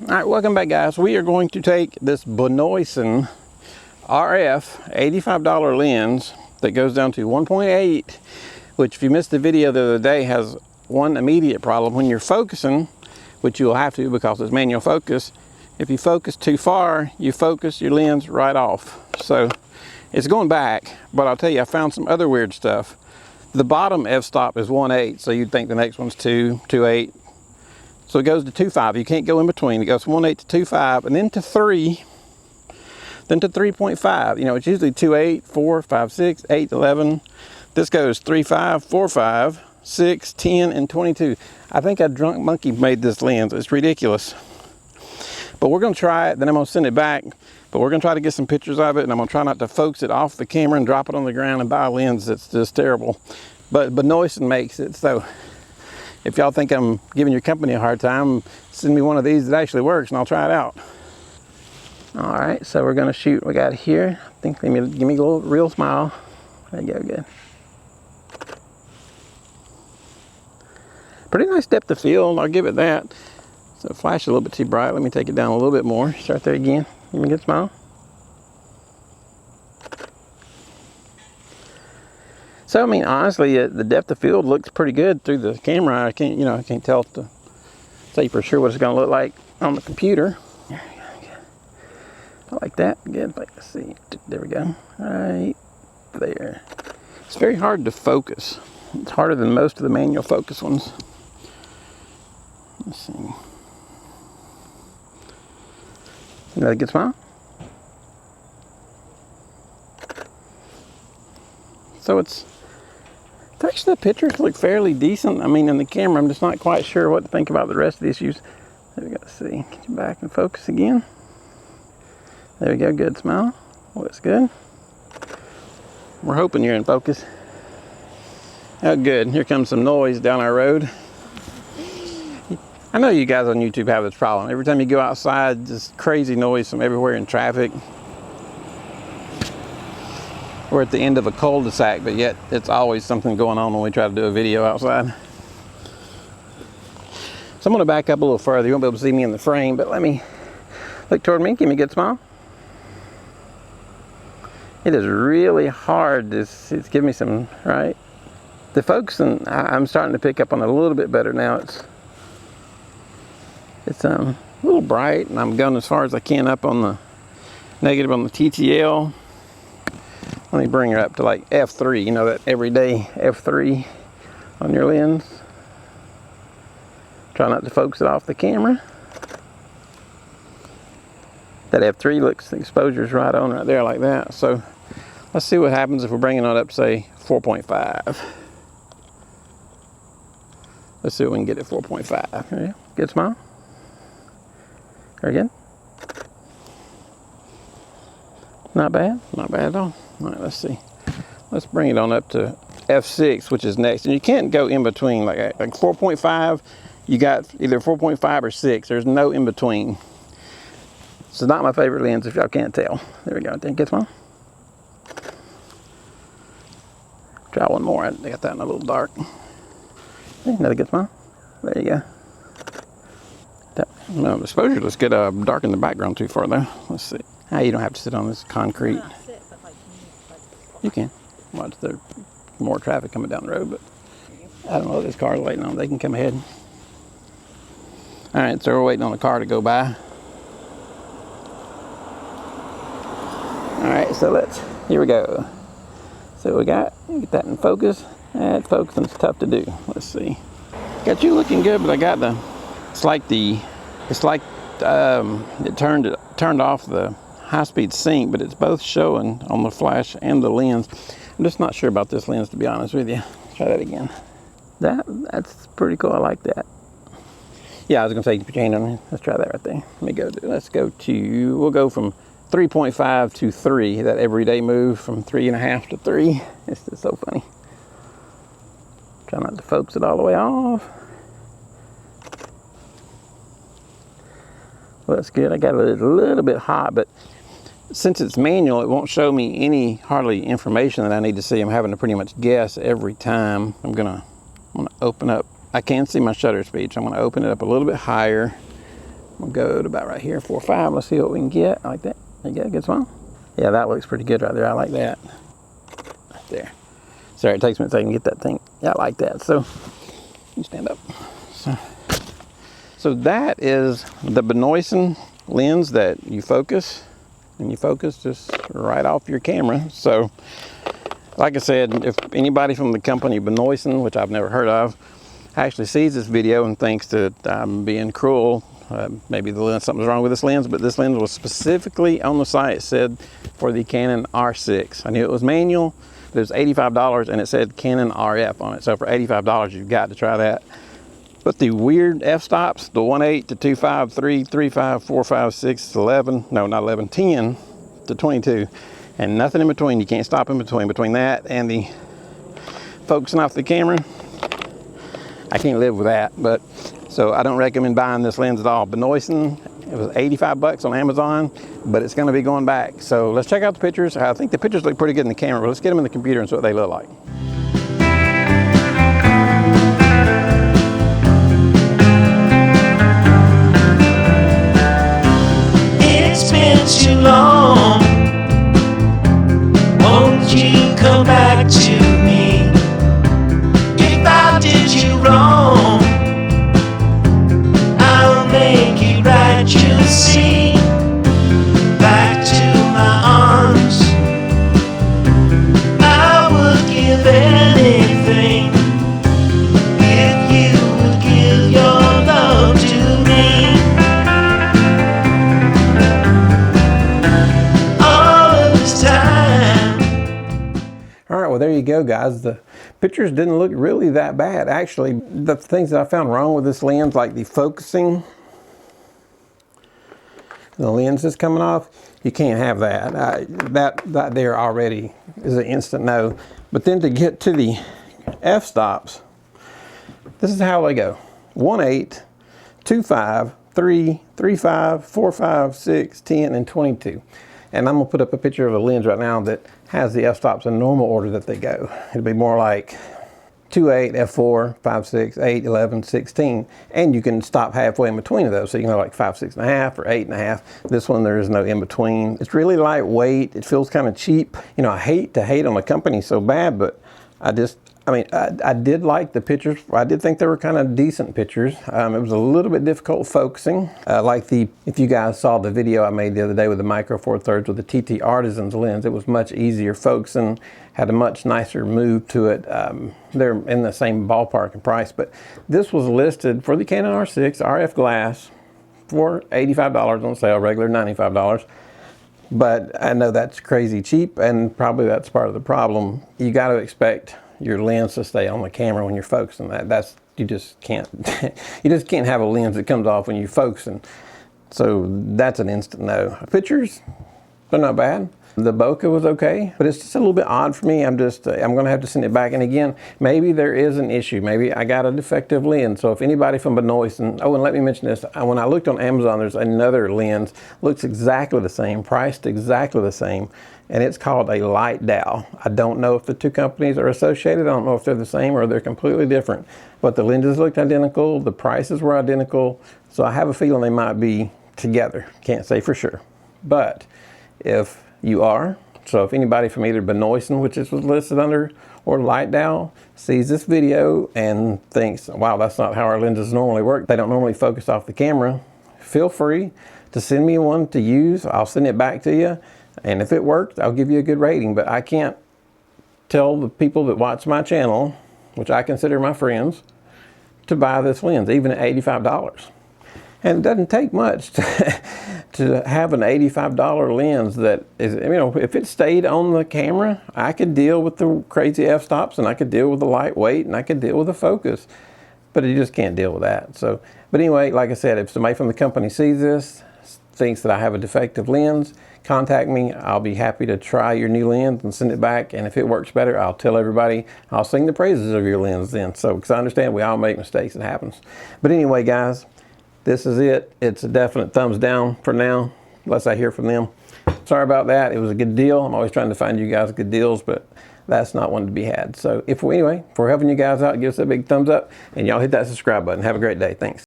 All right, welcome back, guys. We are going to take this Benoison RF $85 lens that goes down to 1.8, which, if you missed the video the other day, has one immediate problem. When you're focusing, which you'll have to because it's manual focus, if you focus too far, you focus your lens right off. So it's going back, but I'll tell you, I found some other weird stuff. The bottom f-stop is 1.8, so you'd think the next one's 2.8. So it goes to 2.5. You can't go in between. It goes from 1.8 to 2.5, and then to 3, then to 3.5. You know, it's usually 2.8, 4, 5, 6, 8, 11. This goes 3.5, 4.5, 6, 10, and 22. I think a drunk monkey made this lens. It's ridiculous. But we're going to try it, then I'm going to send it back. But we're going to try to get some pictures of it, and I'm going to try not to focus it off the camera and drop it on the ground and buy a lens that's just terrible. But Benoison makes it, so if y'all think I'm giving your company a hard time, send me one of these that actually works and I'll try it out. All right, so we're gonna shoot. We got here. I think give me a little real smile. There you go, good. Pretty nice depth of field, I'll give it that. So flash a little bit too bright. Let me take it down a little bit more. Start there again. Give me a good smile. So I mean, honestly, the depth of field looks pretty good through the camera. I can't tell to say for sure what it's going to look like on the computer. There we go. I like that. Good. Let's see. There we go. Right there. It's very hard to focus. It's harder than most of the manual focus ones. Let's see. Another good smile. So it's actually, the pictures look fairly decent. I mean, in the camera, I'm just not quite sure what to think about the rest of the issues. There we go. Let's see. Get you back and focus again. There we go. Good smile. Looks good. We're hoping you're in focus. Oh, good. Here comes some noise down our road. I know you guys on YouTube have this problem. Every time you go outside, just crazy noise from everywhere in traffic. We're at the end of a cul-de-sac, but yet it's always something going on when we try to do a video outside. So I'm going to back up a little further. You won't be able to see me in the frame, but let me look toward me. Give me a good smile. It is really hard. It's giving me some, right? The focusing, I'm starting to pick up on it a little bit better now. It's a little bright, and I'm going as far as I can up on the negative on the TTL. Let me bring her up to like F3, you know, that everyday F3 on your lens. Try not to focus it off the camera. That F3 looks, the exposure's right on right there like that. So let's see what happens if we're bringing it up, say, 4.5. Let's see what we can get at 4.5. There you go. Good smile. Very good. Not bad, not bad at all. All right, let's see. Let's bring it on up to F6, which is next. And you can't go in between. Like 4.5, you got either 4.5 or 6. There's no in between. This is not my favorite lens, if y'all can't tell. There we go. Think get one. Try one more. I got that in a little dark. Okay, another good smile. There you go. No, the exposure looks good. Dark in the background too far though. Let's see. You don't have to sit on this concrete. You can. Watch, there's more traffic coming down the road, but I don't know if this car's waiting on them. They can come ahead. All right, so we're waiting on the car to go by. All right, so here we go. So we got, get that in focus. That focusing's tough to do. Let's see. Got you looking good, but I got it turned off the high-speed sync, but it's both showing on the flash and the lens. I'm just not sure about this lens, to be honest with you. Let's try that again. That's pretty cool. I like that. Yeah, I was gonna say put your hand on it. Let's try that right there. Let's go to, we'll go from 3.5 to 3, that everyday move from 3.5 to 3. It's just so funny. Try not to focus it all the way off. Well, that's good. I got a little bit hot, but since it's manual, it won't show me hardly information that I need to see. I'm having to pretty much guess every time. I'm gonna open up. I can see my shutter speed, so I'm gonna open it up a little bit higher. We'll go to about right here, 4 or 5. Let's see what we can get. Like that. There you go, good smile. Yeah, that looks pretty good right there. I like that. Right there. Sorry, it takes me a second to get that thing. Yeah, I like that. So, you stand up. So that is the Benoison lens that you focus, and you focus just right off your camera. So, like I said, if anybody from the company Benoison, which I've never heard of, actually sees this video and thinks that I'm being cruel, maybe the lens, something's wrong with this lens, but this lens was specifically on the site. It said for the Canon R6. I knew it was manual, but it was $85 and it said Canon RF on it. So for $85, you've got to try that. But the weird f-stops, the 1.8 to 2.5, 3, 3.5, 4.5, 6, 11, no, not 11, 10 to 22, and nothing in between. You can't stop in between. Between that and the focusing off the camera, I can't live with that. But so I don't recommend buying this lens at all. Benoison, it was 85 bucks on Amazon, but it's going to be going back. So let's check out the pictures. I think the pictures look pretty good in the camera, but let's get them in the computer and see what they look like. It's been too long. Won't you come back to me? If I did you wrong, I'll make it right, you'll see. Back to my arms, I would give anything if you would give your love to me. All of this time. All right, well, there you go, guys. The pictures didn't look really that bad. Actually, the things that I found wrong with this lens, like the focusing, the lens is coming off, you can't have that. That there already is an instant no. But then to get to the f-stops, this is how they go. 1.8, 2.5, 3, 3.5, 4.5, 6, 10, and 22. And I'm gonna put up a picture of a lens right now that has the f-stops in normal order that they go. It'll be more like 2.8, f4, 5.6, 8, 11, 16. And you can stop halfway in between of those. So you can go like 5.6.5 or 8.5. This one, there is no in between. It's really lightweight. It feels kind of cheap. You know, I hate to hate on the company so bad, but I did like the pictures. I did think they were kind of decent pictures. It was a little bit difficult focusing. If you guys saw the video I made the other day with the micro four thirds with the TT Artisan's lens, it was much easier focusing, had a much nicer move to it. They're in the same ballpark in price, but this was listed for the Canon R6 RF glass for $85 on sale, regular $95. But I know that's crazy cheap, and probably that's part of the problem. You got to expect your lens to stay on the camera when you're focusing. You just can't you just can't have a lens that comes off when you're focusing. So that's an instant no. Pictures, they're not bad. The bokeh was okay, but it's just a little bit odd for me. I'm gonna have to send it back. And again, maybe there is an issue. Maybe I got a defective lens. So if anybody from Benoison, oh, and let me mention this. When I looked on Amazon, there's another lens, looks exactly the same, priced exactly the same, and it's called a light dowel. I don't know if the two companies are associated. I don't know if they're the same or they're completely different, but the lenses looked identical. The prices were identical. So I have a feeling they might be together. Can't say for sure, but if you are, so if anybody from either Benoison, which this was listed under, or Light Dowel, sees this video and thinks, wow, that's not how our lenses normally work, they don't normally focus off the camera, feel free to send me one to use. I'll send it back to you, and if it works, I'll give you a good rating. But I can't tell the people that watch my channel, which I consider my friends, to buy this lens, even at $85. And it doesn't take much to have an $85 lens that is, you know, if it stayed on the camera, I could deal with the crazy f-stops, and I could deal with the lightweight, and I could deal with the focus, but you just can't deal with that. So, but anyway, like I said, if somebody from the company sees this, thinks that I have a defective lens, contact me. I'll be happy to try your new lens and send it back. And if it works better, I'll tell everybody. I'll sing the praises of your lens then. So, because I understand we all make mistakes, it happens. But anyway, guys, this is it. It's a definite thumbs down for now, unless I hear from them. Sorry about that. It was a good deal. I'm always trying to find you guys good deals, but that's not one to be had. So anyway, if we're helping you guys out, give us a big thumbs up, and y'all hit that subscribe button. Have a great day. Thanks.